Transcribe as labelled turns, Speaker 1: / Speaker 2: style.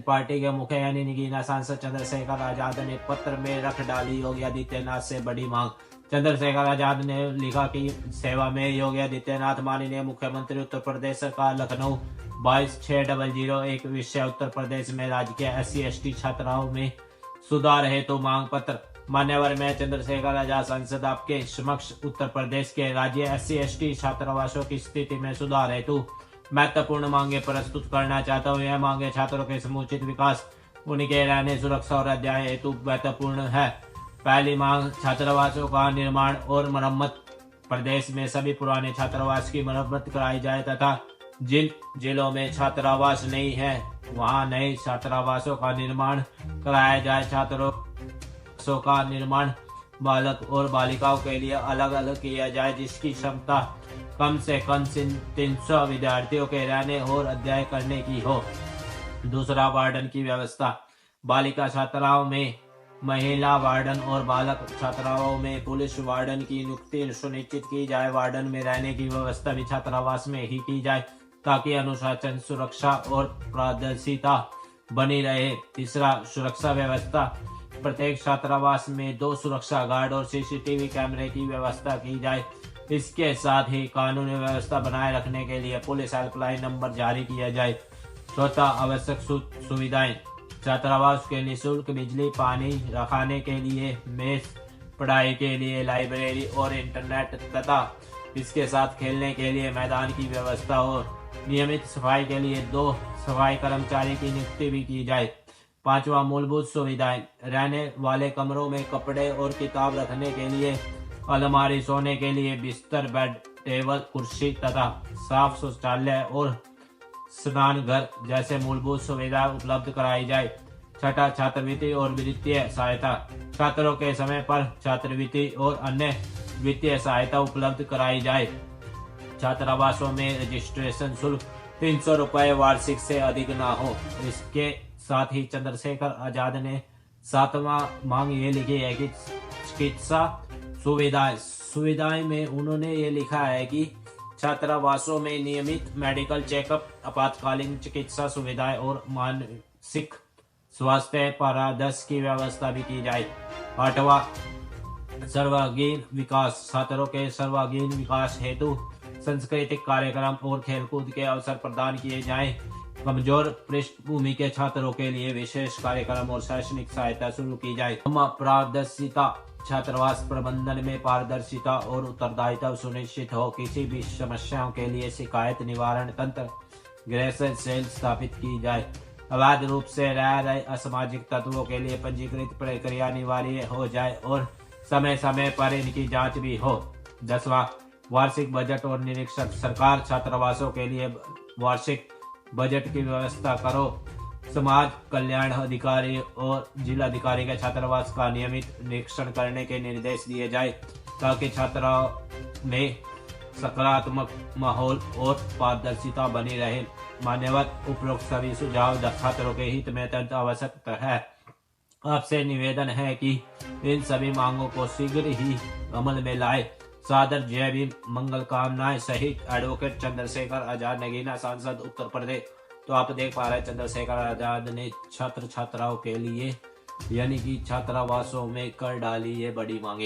Speaker 1: Party के मुखिया यानी नगीना सांसद चंद्रशेखर आजाद ने पत्र में रख डाली योगी आदित्यनाथ से बड़ी मांग। चंद्रशेखर आजाद ने लिखा कि सेवा में योगी आदित्यनाथ माननीय मुख्यमंत्री उत्तर प्रदेश सरकार लखनऊ 22/6/001 एक विषय उत्तर प्रदेश में राजकीय SC/ST छात्राओं में सुधार हेतु मांग पत्र। मान्यवर मैं चंद्रशेखर आजाद सांसद आपके समक्ष उत्तर प्रदेश के राज्य SC/ST छात्रावासों की स्थिति में सुधार हेतु महत्वपूर्ण मांगे प्रस्तुत करना चाहता हूँ। यह मांगे छात्रों के समुचित विकास, उनके रहने, सुरक्षा और अध्याय हेतु महत्वपूर्ण है। पहली मांग, छात्रावासों का निर्माण और मरम्मत। प्रदेश में सभी पुराने छात्रावास की मरम्मत कराई जाए तथा जिन जिलों में छात्रावास नहीं है वहां नए छात्रावासों का निर्माण कराया जाए। छात्रावासों का निर्माण बालक और बालिकाओं के लिए अलग अलग किया जाए, जिसकी क्षमता कम से कम 300 विद्यार्थियों के रहने और अध्ययन करने की हो। दूसरा, वार्डन की व्यवस्था। बालिका छात्राओं में महिला वार्डन और बालक छात्राओं में पुलिस वार्डन की नियुक्ति सुनिश्चित की जाए। वार्डन में रहने की व्यवस्था भी छात्रावास में ही की जाए ताकि अनुशासन, सुरक्षा और पारदर्शिता बनी रहे। तीसरा, सुरक्षा व्यवस्था। प्रत्येक छात्रावास में 2 सुरक्षा गार्ड और CCTV कैमरे की व्यवस्था की जाए। इसके साथ ही कानूनी व्यवस्था बनाए रखने के लिए पुलिस हेल्पलाइन नंबर जारी किया जाए। चौथा, आवश्यक सुविधाएं। छात्रावास के निःशुल्क बिजली, पानी, खाने के लिए मेस, पढ़ाई के लिए लाइब्रेरी और इंटरनेट तथा इसके साथ खेलने के लिए मैदान की व्यवस्था और नियमित सफाई के लिए 2 सफाई कर्मचारी की नियुक्ति भी की जाए। पांचवा, मूलभूत सुविधाएं। रहने वाले कमरों में कपड़े और किताब रखने के लिए अलमारी, सोने के लिए बिस्तर, बेड, टेबल, कुर्सी तथा साफ शौचालय और स्नान घर जैसे मूलभूत सुविधाएं उपलब्ध कराई जाए। छठा, छात्रवृत्ति और वित्तीय सहायता। छात्रों के समय पर छात्रवृत्ति और अन्य वित्तीय सहायता उपलब्ध कराई जाए। छात्रावासों में रजिस्ट्रेशन शुल्क 300 रुपए वार्षिक से अधिक न हो। इसके साथ ही चंद्रशेखर आजाद ने 7वां मांग ये लिखी है कि चिकित्सा सुविधाएं में उन्होंने ये लिखा है कि छात्रावासों में नियमित मेडिकल चेकअप, आपातकालीन चिकित्सा सुविधाएं और मानसिक स्वास्थ्य परामर्श की व्यवस्था भी की जाए। 8वां, सर्वांगीण विकास। छात्रों के सर्वांगीण विकास हेतु सांस्कृतिक कार्यक्रम और खेलकूद के अवसर प्रदान किए जाएं। कमजोर पृष्ठभूमि के छात्रों के लिए विशेष कार्यक्रम और शैक्षणिक सहायता शुरू की जाए। पारदर्शिता। छात्रावास प्रबंधन में पारदर्शिता और उत्तरदायित्व सुनिश्चित हो। किसी भी समस्याओं के लिए शिकायत निवारण तंत्र, ग्रेसेज सेल स्थापित की जाए। अवैध रूप से रह रहे असामाजिक तत्वों के लिए पंजीकृत प्रक्रिया अनिवार्य हो जाए और समय समय पर इनकी जांच भी हो। 10वां, वार्षिक बजट और निरीक्षण। सरकार छात्रावासों के लिए वार्षिक बजट की व्यवस्था करो। समाज कल्याण अधिकारी और जिलाधिकारी के छात्रावास का नियमित निरीक्षण करने के निर्देश दिए जाए ताकि छात्राओं में सकारात्मक माहौल और पारदर्शिता बनी रहे। मान्यवर उपरोक्त सभी सुझाव छात्रों के हित में अत्यंत आवश्यक है। आपसे निवेदन है कि इन सभी मांगों को शीघ्र ही अमल में लाए। सादर जय भीम, मंगल कामनाएं सहित एडवोकेट चंद्रशेखर आजाद, नगीना सांसद, उत्तर प्रदेश। तो आप देख पा रहे हैं चंद्रशेखर आजाद ने छात्र छात्राओं के लिए यानी कि छात्रावासों में कर डाली ये बड़ी मांगे।